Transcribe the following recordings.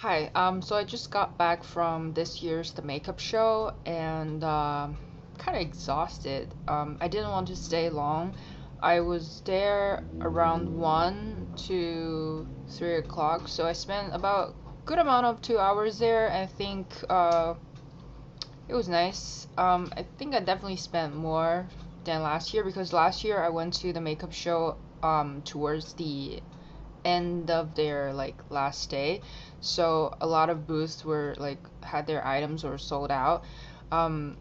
Hi, so I just got back from this year's The Makeup Show and kind of exhausted. I didn't want to stay long. I was there around 1 to 3 o'clock, so I spent about good amount of 2 hours there. I think it was nice. I think I definitely spent more than last year because last year I went to the makeup show towards the end of their like last day, so a lot of booths were like had their items were sold out. um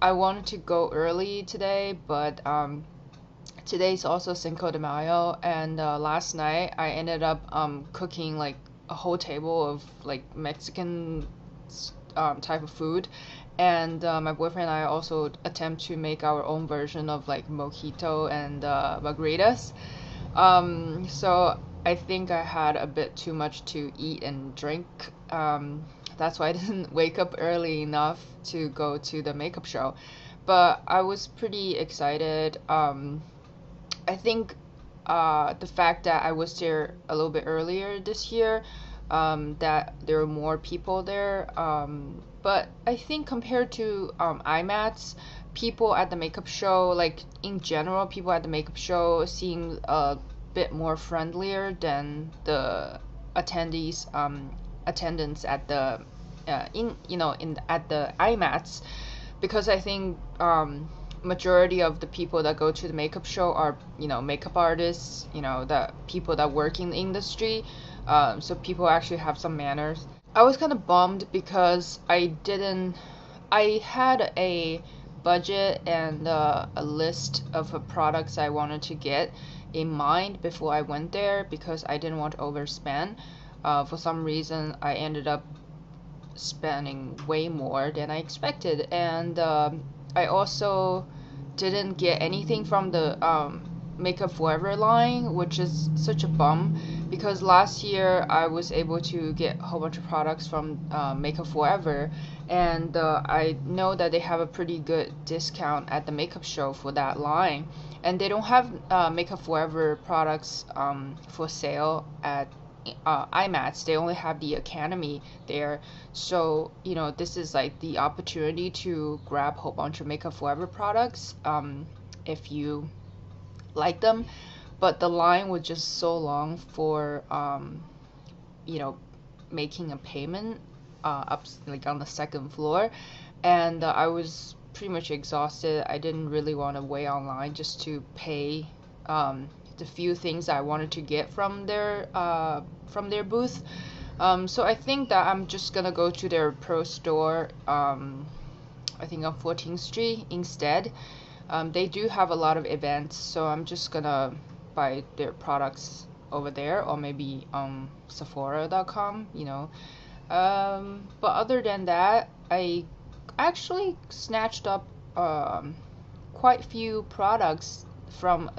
I wanted to go early today, but today's also Cinco de Mayo, and last night I ended up cooking like a whole table of like Mexican type of food, and my boyfriend and I also attempt to make our own version of like mojito and margaritas. So I think I had a bit too much to eat and drink. That's why I didn't wake up early enough to go to the makeup show. But I was pretty excited. I think the fact that I was there a little bit earlier this year, that there were more people there. But I think compared to IMATs, people at the makeup show, like in general, people at the makeup show seem a bit more friendlier than the attendees attendance at the in at the IMATs, because I think majority of the people that go to the makeup show are makeup artists, the people that work in the industry, so people actually have some manners. I was kind of bummed because I had a budget and a list of products I wanted to get in mind before I went there because I didn't want to overspend. For some reason I ended up spending way more than I expected, and I also didn't get anything from the Makeup Forever line, which is such a bum because last year I was able to get a whole bunch of products from Makeup Forever, and I know that they have a pretty good discount at the makeup show for that line, and they don't have Makeup Forever products for sale at IMATs. They only have the Academy there. So, this is like the opportunity to grab a whole bunch of Makeup Forever products if you like them. But the line was just so long for, you know, making a payment up like on the second floor. And I was pretty much exhausted. I didn't really want to wait online just to pay the few things I wanted to get from their booth. So I think that I'm just gonna go to their pro store. I think on 14th Street instead. They do have a lot of events, so I'm just gonna buy their products over there, or maybe Sephora.com. But other than that, I actually snatched up quite few products from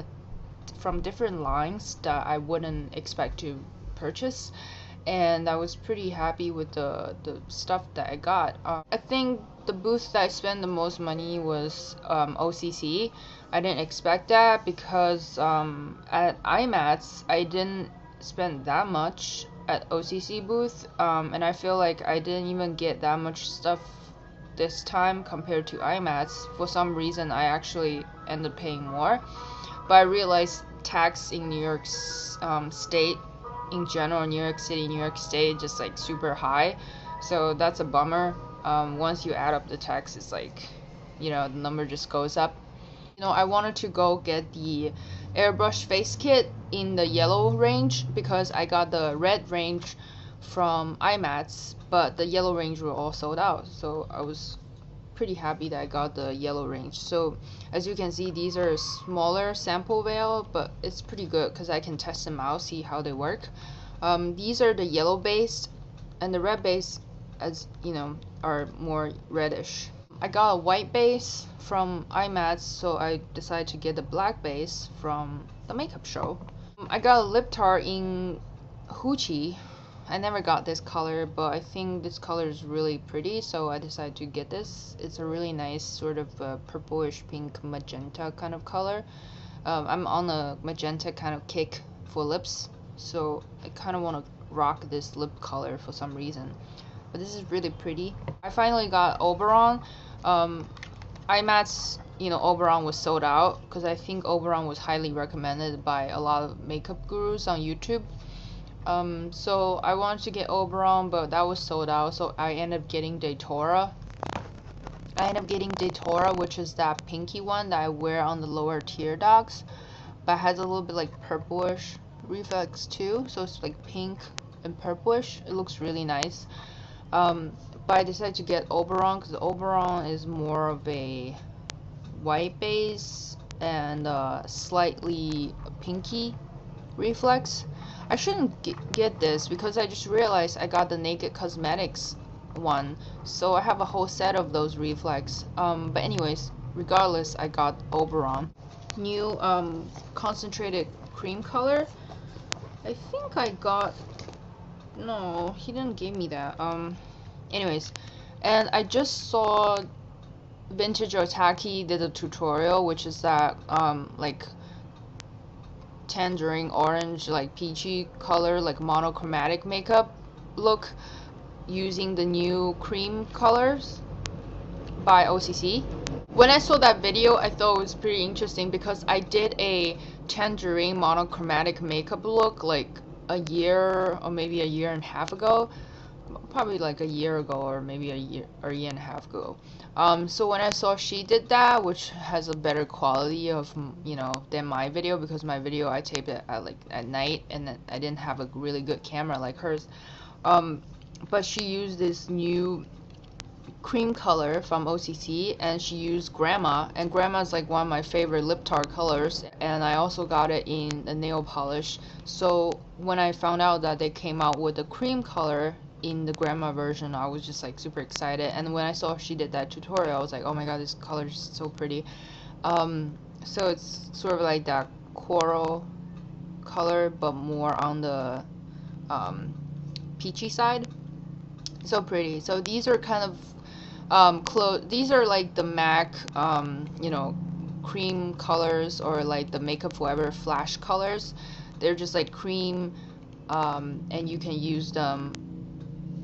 different lines that I wouldn't expect to purchase, and I was pretty happy with the stuff that I got. I think the booth that I spent the most money was OCC. I didn't expect that because at IMATS I didn't spend that much at OCC booth, and I feel like I didn't even get that much stuff this time compared to IMATS. For some reason, I actually ended up paying more, but I realized tax in New York State, in general, New York City, New York State, just like super high. So that's a bummer. Once you add up the tax, it's like, the number just goes up. I wanted to go get the airbrush face kit in the yellow range because I got the red range from IMATS, but the yellow range were all sold out. So I was pretty happy that I got the yellow range. So as you can see, these are smaller sample veil, but it's pretty good because I can test them out, see how they work. These are the yellow base, and the red base, as you know, are more reddish. I got a white base from IMATS, so I decided to get the black base from the makeup show. I got a lip tart in Hoochie. I never got this color, but I think this color is really pretty, so I decided to get this. It's a really nice sort of purplish pink magenta kind of color. I'm on a magenta kind of kick for lips, so I kind of want to rock this lip color for some reason. But this is really pretty. I finally got Oberon. IMAT's, you know, Oberon was sold out because I think Oberon was highly recommended by a lot of makeup gurus on YouTube. So I wanted to get Oberon, but that was sold out, so I ended up getting Datora. Which is that pinky one that I wear on the lower tear ducts, but it has a little bit like purplish reflex too, so it's like pink and purplish. It looks really nice. But I decided to get Oberon because Oberon is more of a white base and slightly pinky reflex. I shouldn't get this because I just realized I got the Naked Cosmetics one, so I have a whole set of those reflex. But anyways, regardless, I got Oberon. New concentrated cream color. I think I got, no, he didn't give me that. Anyways, and I just saw Vintage Otaki did a tutorial, which is that like tangerine orange, like peachy color, like monochromatic makeup look using the new cream colors by OCC. When I saw that video, I thought it was pretty interesting because I did a tangerine monochromatic makeup look like a year or maybe a year and a half ago, probably like a year ago or maybe a year and a half ago. So when I saw she did that, which has a better quality of, you know, than my video, because my video I taped it at night and I didn't have a really good camera like hers. But she used this new cream color from OCC, and she used Grandma, and Grandma is like one of my favorite lip tart colors, and I also got it in a nail polish. So when I found out that they came out with the cream color in the Grandma version, I was just like super excited. And when I saw she did that tutorial, I was like, oh my god, this color is so pretty. So it's sort of like that coral color, but more on the peachy side. So pretty. So these are kind of these are like the MAC you know, cream colors, or like the Makeup Forever flash colors. They're just like cream, and you can use them.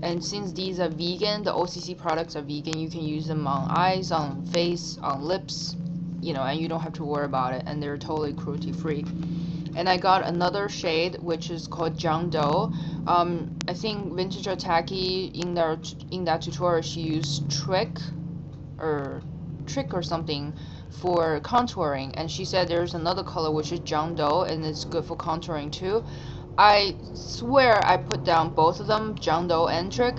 And since these are vegan, the OCC products are vegan, you can use them on eyes, on face, on lips, you know, and you don't have to worry about it, and they're totally cruelty free. And I got another shade which is called Jangdo. I think Vintage Otaki in that tutorial she used Trick or something for contouring, and she said there's another color which is Jangdo and it's good for contouring too. I swear I put down both of them, Jangdo and Trick,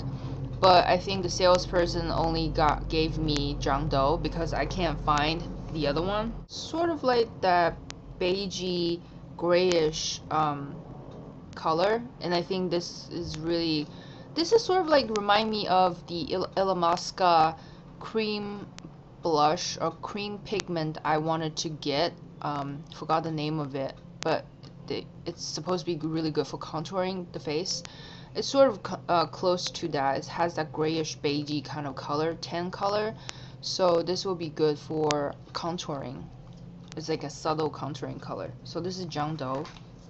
but I think the salesperson only gave me Jangdo because I can't find the other one. Sort of like that beigey grayish color, and I think this is sort of like remind me of the Illamasqua cream blush or cream pigment I wanted to get. Forgot the name of it, but it's supposed to be really good for contouring the face. It's sort of close to that. It has that grayish beigey kind of color, tan color, so this will be good for contouring. It's like a subtle contouring color. So this is Jangdo.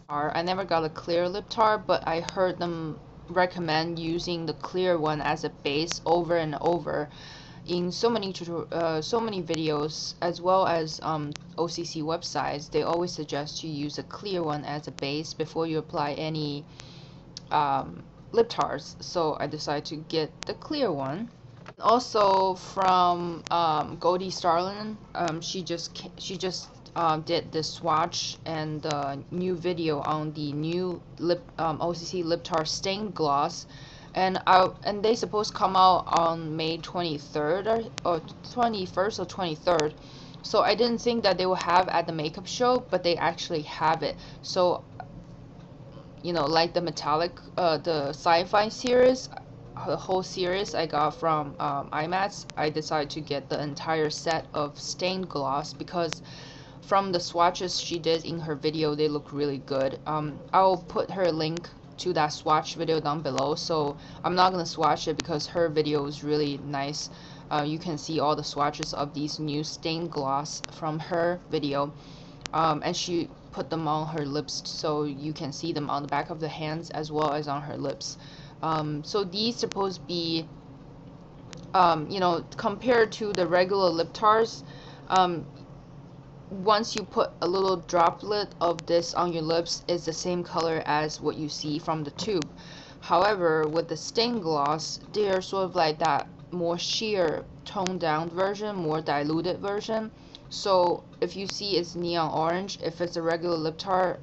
I never got a clear lip tart, but I heard them recommend using the clear one as a base over and over in so many videos, as well as OCC websites. They always suggest you use a clear one as a base before you apply any lip tarts. So I decided to get the clear one. Also from Goldie Starlin, she just did the swatch and new video on the new OCC lip tart stained gloss, and they supposed to come out on May 23rd or 21st or 23rd. So I didn't think that they will have at the makeup show, but they actually have it. So, you know, like the metallic, the sci-fi series, the whole series I got from IMATS, I decided to get the entire set of stained gloss because from the swatches she did in her video, they look really good. I'll put her link to that swatch video down below, so I'm not gonna swatch it because her video is really nice. You can see all the swatches of these new stained gloss from her video, and she put them on her lips so you can see them on the back of the hands as well as on her lips. So these supposed to be, you know, compared to the regular lip tars, once you put a little droplet of this on your lips, it's the same color as what you see from the tube. However, with the stain gloss, they're sort of like that more sheer, toned down version, more diluted version. So if you see it's neon orange, if it's a regular lip tar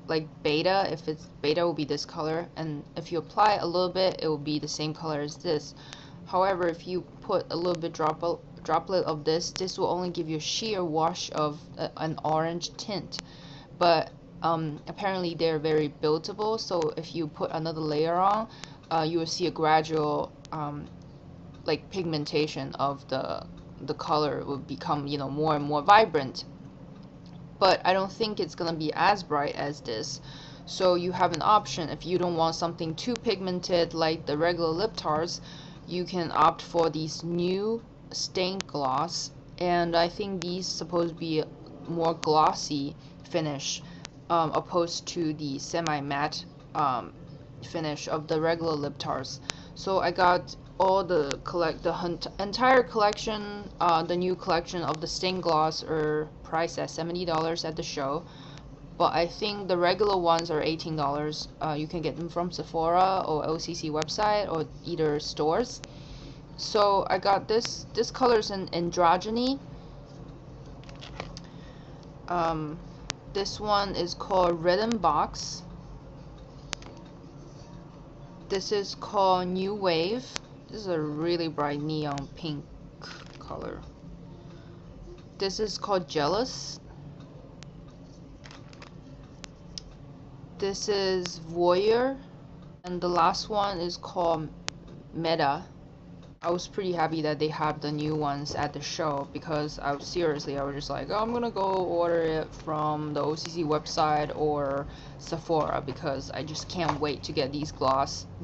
like beta, if it's beta, will be this color, and if you apply a little bit, it will be the same color as this. However, if you put a little bit droplet of this will only give you a sheer wash of an orange tint. But apparently they're very buildable, so if you put another layer on, you will see a gradual like pigmentation of the color will become, you know, more and more vibrant. But I don't think it's gonna be as bright as this. So you have an option. If you don't want something too pigmented like the regular lip tars, you can opt for these new stained gloss, and I think these supposed to be more glossy finish, opposed to the semi-matte finish of the regular lip tars. So I got all the entire collection. The new collection of the stained gloss are priced at $70 at the show, but I think the regular ones are $18. You can get them from Sephora or OCC website or either stores. So I got this color's in androgyny. This one is called Rhythm Box. This is called New Wave. This is a really bright neon pink color. This is called Jealous. This is Voyeur. And the last one is called Meta. I was pretty happy that they have the new ones at the show, because I was just like, oh, I'm gonna go order it from the OCC website or Sephora, because I just can't wait to get these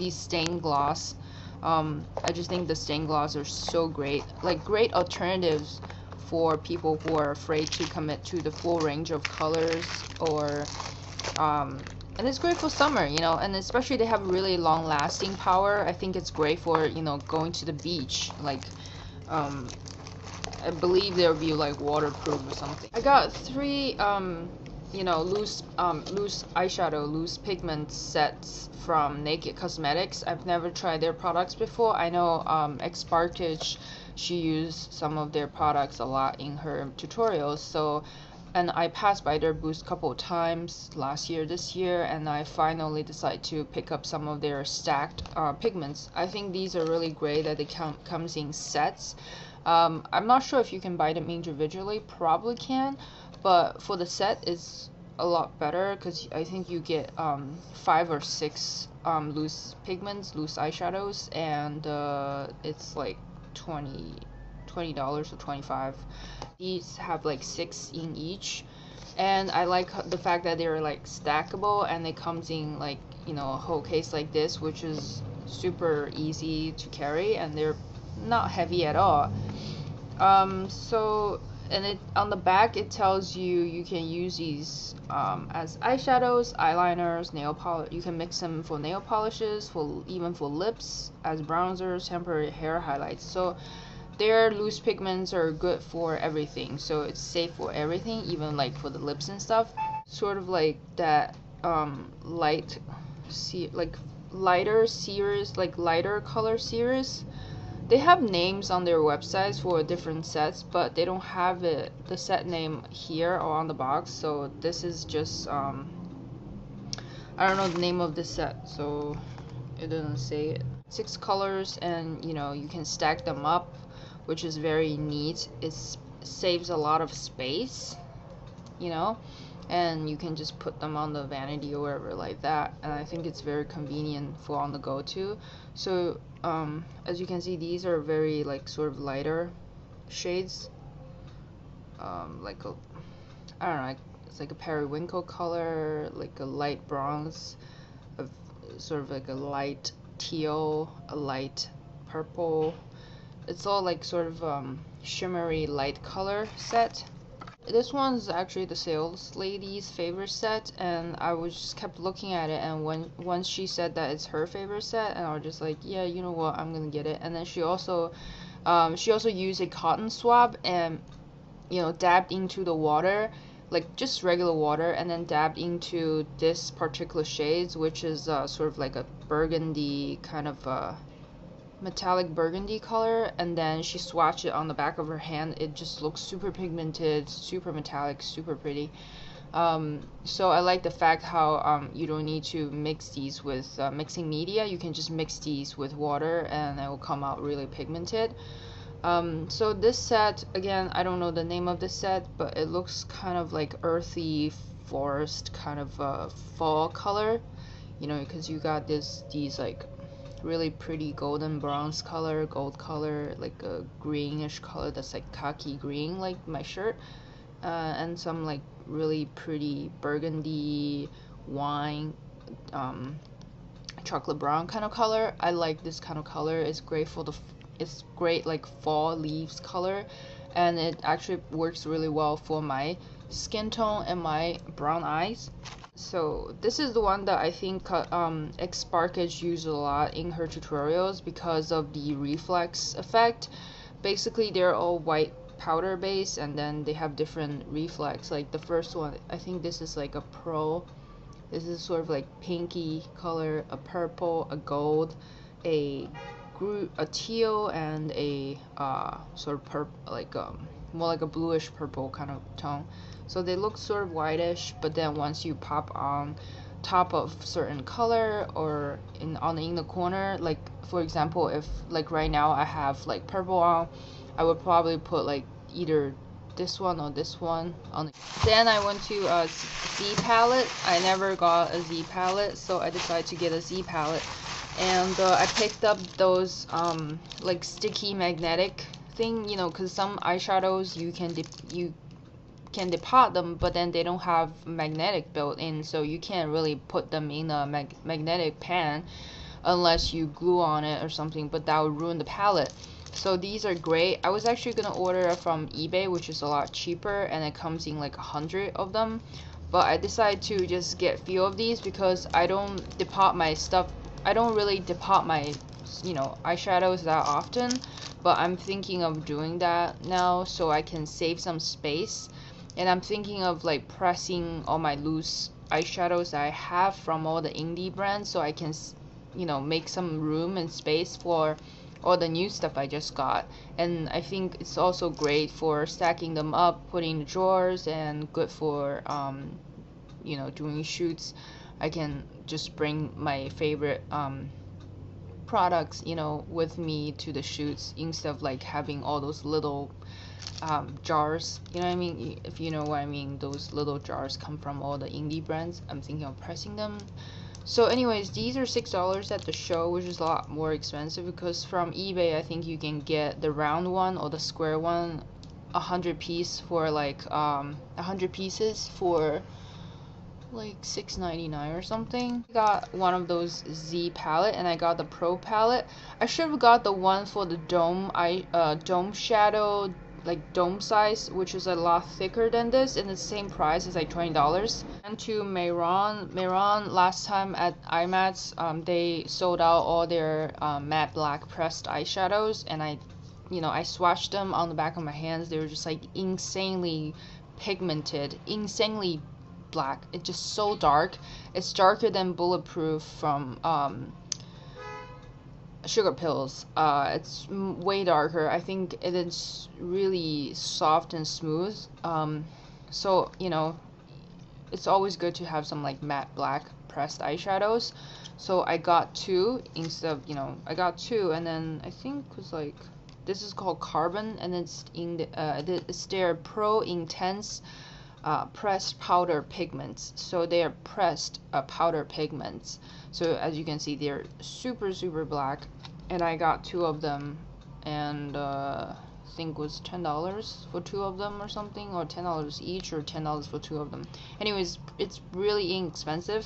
stained gloss. I just think the stained gloss are so great, like great alternatives for people who are afraid to commit to the full range of colors, or and it's great for summer, you know, and especially they have really long lasting power. I think it's great for, you know, going to the beach, like I believe they'll be like waterproof or something. I got 3 you know, loose eyeshadow, loose pigment sets from Naked Cosmetics. I've never tried their products before. I know Xparkish, she used some of their products a lot in her tutorials, so, and I passed by their booth a couple of times last year, this year, and I finally decided to pick up some of their stacked pigments. I think these are really great that they comes in sets. I'm not sure if you can buy them individually, probably can, but for the set is a lot better, because I think you get 5 or 6 loose pigments, loose eyeshadows, and it's like $20 or $25. These have like 6 in each, and I like the fact that they're like stackable, and it comes in like, you know, a whole case like this, which is super easy to carry, and they're not heavy at all. So, and it on the back it tells you can use these as eyeshadows, eyeliners, nail polish. You can mix them for nail polishes, even for lips, as bronzers, temporary hair highlights. So their loose pigments are good for everything, so it's safe for everything, even like for the lips and stuff. Sort of like that lighter series, like lighter color series. They have names on their websites for different sets, but they don't have the set name here or on the box, so this is just I don't know the name of this set, so it doesn't say it. 6 colors, and you know, you can stack them up, which is very neat. It saves a lot of space, you know, and you can just put them on the vanity or wherever like that, and I think it's very convenient for on the go too. So as you can see, these are very like sort of lighter shades, like a, I don't know, it's like a periwinkle color, like a light bronze, sort of like a light teal, a light purple. It's all like sort of shimmery light color set. This one's actually the sales lady's favorite set, and I was just kept looking at it, and once she said that it's her favorite set, and I was just like, yeah, you know what, I'm gonna get it. And then she also used a cotton swab and, you know, dabbed into the water, like just regular water, and then dabbed into this particular shades, which is sort of like a burgundy kind of metallic burgundy color, and then she swatched it on the back of her hand. It just looks super pigmented, super metallic, super pretty. So I like the fact how you don't need to mix these with mixing media. You can just mix these with water and it will come out really pigmented. So this set, again, I don't know the name of this set, but it looks kind of like earthy forest kind of fall color, you know, because you got these like really pretty golden bronze color, gold color, like a greenish color that's like khaki green, like my shirt, and some like really pretty burgundy wine, chocolate brown kind of color. I like this kind of color. It's great for it's great like fall leaves color, and it actually works really well for my skin tone and my brown eyes. So this is the one that I think Xsparkage used a lot in her tutorials because of the reflex effect. Basically, they're all white powder base, and then they have different reflex. Like the first one, I think this is like a pro. This is sort of like pinky color, a purple, a gold, a teal, and a sort of purple, like more like a bluish purple kind of tone. So they look sort of whitish, but then once you pop on top of certain color or in the corner, like for example, if like right now I have like purple on, I would probably put like either this one or this one on. Then I went to a Z palette. I never got a Z palette, so I decided to get a Z palette, and I picked up those like sticky magnetic thing, you know, because some eyeshadows you can depot them, but then they don't have magnetic built in, so you can't really put them in a magnetic pan unless you glue on it or something, but that would ruin the palette. So these are great. I was actually gonna order from eBay, which is a lot cheaper, and it comes in like 100 of them, but I decided to just get a few of these because I don't depot my stuff. I don't really depot my, you know, eyeshadows that often, but I'm thinking of doing that now so I can save some space. And I'm thinking of like pressing all my loose eyeshadows that I have from all the indie brands so I can, you know, make some room and space for all the new stuff I just got. And I think it's also great for stacking them up, putting in the drawers, and good for you know, doing shoots. I can just bring my favorite products, you know, with me to the shoots instead of like having all those little jars, you know what I mean? If you know what I mean, those little jars come from all the indie brands. I'm thinking of pressing them. So anyways, these are $6 at the show, which is a lot more expensive because from eBay I think you can get the round one or the square one, 100 piece for like 100 pieces for like $6.99 or something. I got one of those Z palette, and I got the Pro palette. I should have got the one for the dome shadow, like dome size, which is a lot thicker than this, and it's the same price. It's like $20. And to Mayron last time at IMATS, they sold out all their matte black pressed eyeshadows, and I swatched them on the back of my hands. They were just like insanely pigmented, insanely black. It's just so dark. It's darker than Bulletproof from Sugar Pills. It's way darker. I think it is really soft and smooth. So you know, it's always good to have some like matte black pressed eyeshadows. So I got two instead of, you know, I got two, and then I think it was like, this is called Carbon, and it's in the it's their Pro Intense pressed powder pigments. So they are pressed powder pigments. So as you can see, they're super black, and I got two of them, and I think it was $10 for two of them or something, or $10 each, or $10 for two of them. Anyways, it's really inexpensive.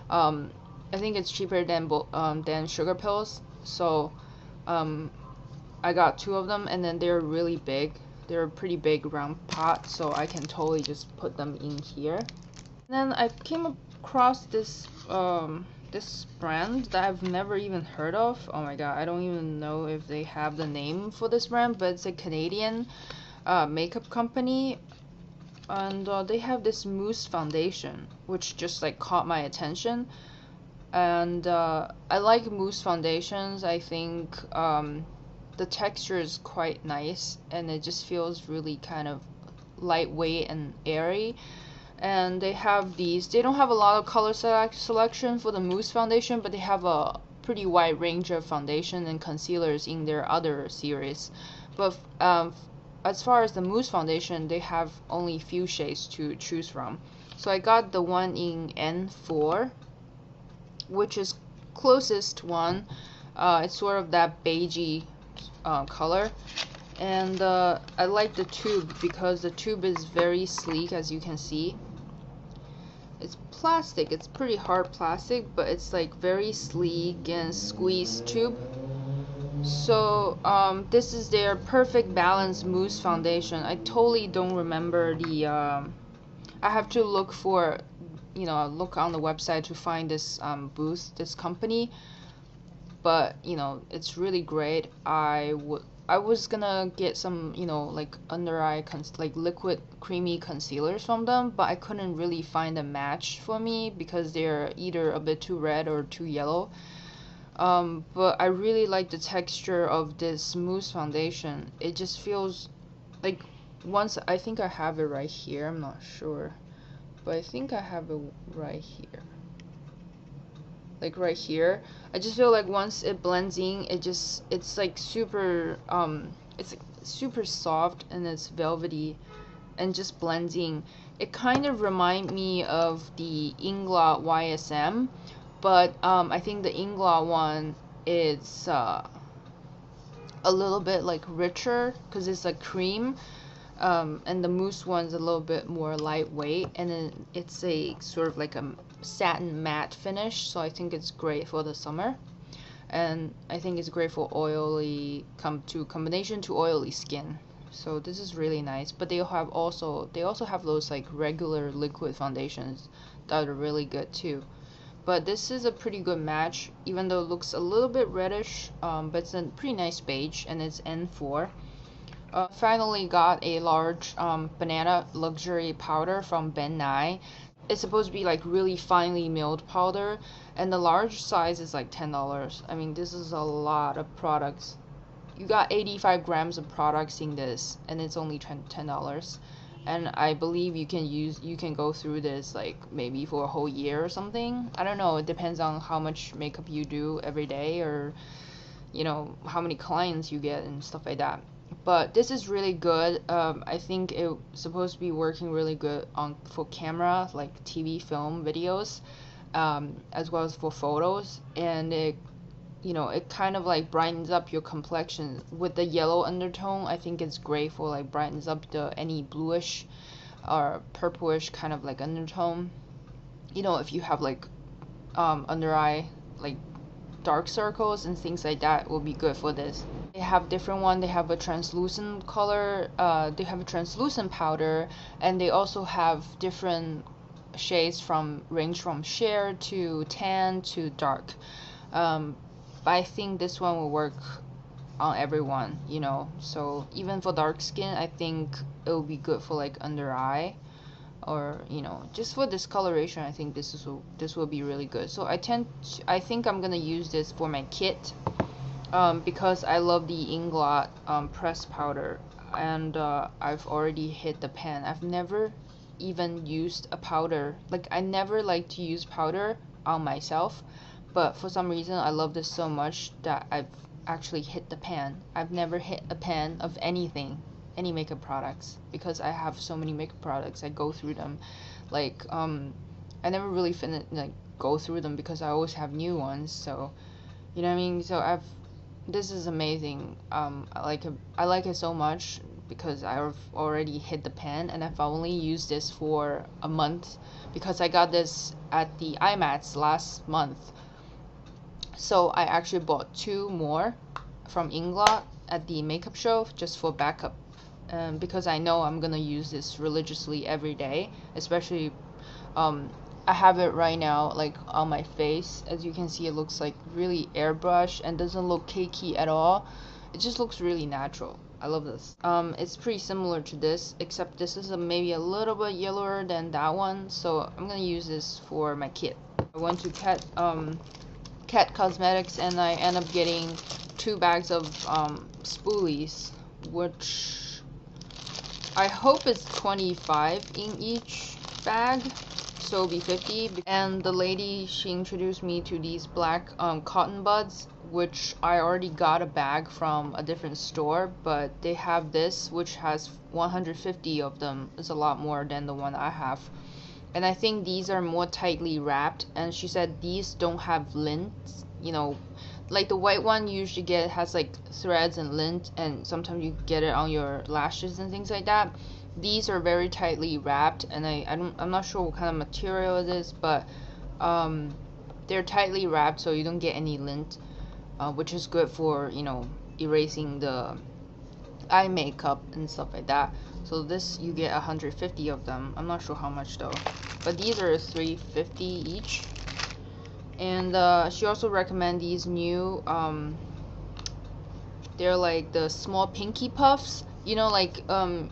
I think it's cheaper than Sugar Pills. So I got two of them, and then they're really big. they're a pretty big round pot, so I can totally just put them in here. Then I came across this this brand that I've never even heard of. Oh my god, I don't even know if they have the name for this brand, but it's a Canadian makeup company, and they have this mousse foundation which just like caught my attention. And I like mousse foundations. I think the texture is quite nice, and it just feels really kind of lightweight and airy. And they have these, they don't have a lot of color selection for the mousse foundation, but they have a pretty wide range of foundation and concealers in their other series. But as far as the mousse foundation, they have only a few shades to choose from. So I got the one in N4, which is closest one. It's sort of that beigey color. And I like the tube because the tube is very sleek, as you can see. It's plastic, it's pretty hard plastic, but it's like very sleek and squeezed tube. So this is their Perfect Balance Mousse Foundation. I totally don't remember the I have to look for, you know, look on the website to find this booth, this company. But you know, it's really great. I was gonna get some, you know, like under eye like liquid creamy concealers from them, but I couldn't really find a match for me because they're either a bit too red or too yellow. But I really like the texture of this mousse foundation. It just feels like, once, I think I have it right here, I'm not sure, but I think I have it right here. Like right here, I just feel like once it blends in, it's like super it's like super soft, and it's velvety and just blends in. It kind of remind me of the Inglot YSM, but I think the Inglot one is a little bit like richer because it's like cream, and the mousse one's a little bit more lightweight, and then it's a sort of like a satin matte finish, so I think it's great for the summer. And I think it's great for oily combination to oily skin. So this is really nice. But they also have those like regular liquid foundations that are really good too. But this is a pretty good match, even though it looks a little bit reddish, but it's a pretty nice beige, and it's N4. Finally got a large banana luxury powder from Ben Nye. It's supposed to be like really finely milled powder, and the large size is like $10. I mean, this is a lot of products. You got 85 grams of products in this, and it's only $10. And I believe you can go through this like maybe for a whole year or something. I don't know, it depends on how much makeup you do every day, or you know, how many clients you get and stuff like that. But this is really good. I think it's supposed to be working really good for camera, like TV, film, videos, as well as for photos. And it, you know, it kind of like brightens up your complexion with the yellow undertone. I think it's great for like brightens up any bluish or purplish kind of like undertone. You know, if you have like under eye like dark circles and things like that, will be good for this. They have different one. They have a translucent color, they have a translucent powder, and they also have different shades range from sheer to tan to dark. But I think this one will work on everyone, you know. So even for dark skin, I think it will be good for like under eye, or you know, just for discoloration. I think this will be really good. So I think I'm gonna use this for my kit, because I love the Inglot press powder, and I've already hit the pan. I've never even used a powder. Like, I never like to use powder on myself, but for some reason I love this so much that I've actually hit the pan. I've never hit a pan of anything, any makeup products, because I have so many makeup products. I go through them, like I never really go through them because I always have new ones. So you know what I mean. So this is amazing. I like it so much because I've already hit the pan, and I've only used this for a month because I got this at the IMATS last month. So I actually bought 2 more from Inglot at the makeup show just for backup because I know I'm gonna use this religiously every day, especially I have it right now like on my face. As you can see, it looks like really airbrushed and doesn't look cakey at all. It just looks really natural. I love this. It's pretty similar to this, except this is maybe a little bit yellower than that one, so I'm gonna use this for my kit. I went to Cat Cosmetics and I end up getting 2 bags of spoolies, which I hope is 25 in each bag, so it'll be 50. And the lady, she introduced me to these black cotton buds, which I already got a bag from a different store, but they have this which has 150 of them. It's a lot more than the one I have, and I think these are more tightly wrapped. And she said these don't have lint, you know, like the white one you usually has like threads and lint, and sometimes you get it on your lashes and things like that. These are very tightly wrapped, and I'm not sure what kind of material it is, but they're tightly wrapped so you don't get any lint, which is good for, you know, erasing the eye makeup and stuff like that. So this, you get 150 of them. I'm not sure how much though, but these are $3.50 each. And she also recommend these new they're like the small pinky puffs, you know, like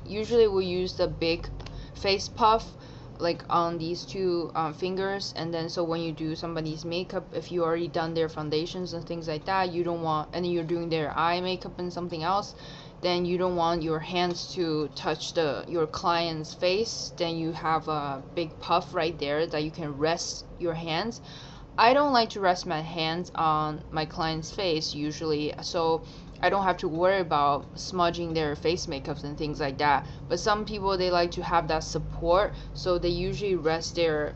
usually we use the big face puff like on these 2 fingers, and then so when you do somebody's makeup, if you already done their foundations and things like that, you don't want, and you're doing their eye makeup and something else, then you don't want your hands to touch your client's face. Then you have a big puff right there that you can rest your hands. I don't like to rest my hands on my client's face usually, so I don't have to worry about smudging their face makeups and things like that. But some people, they like to have that support, so they usually rest their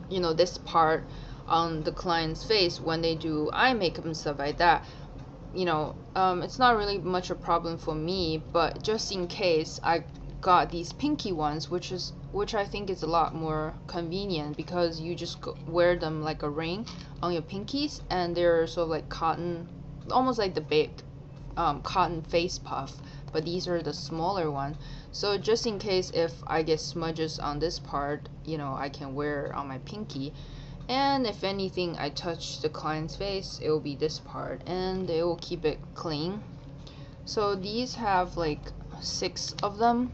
you know, this part on the client's face when they do eye makeup and stuff like that. You know, it's not really much a problem for me, but just in case, I got these pinky ones, which I think is a lot more convenient, because you just wear them like a ring on your pinkies, and they're sort of like cotton, almost like the big cotton face puff, but these are the smaller one. So just in case if I get smudges on this part, you know, I can wear on my pinky, and if anything I touch the client's face, it will be this part, and it will keep it clean. So these have like 6 of them,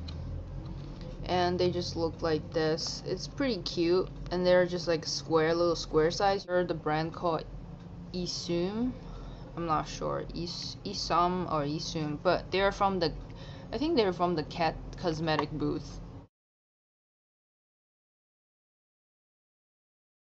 and they just look like this. It's pretty cute, and they're just like square, little square size. They're the brand called Isum. I'm not sure, Isum or Isum, but they're from the, I think they're from the Cat Cosmetic booth.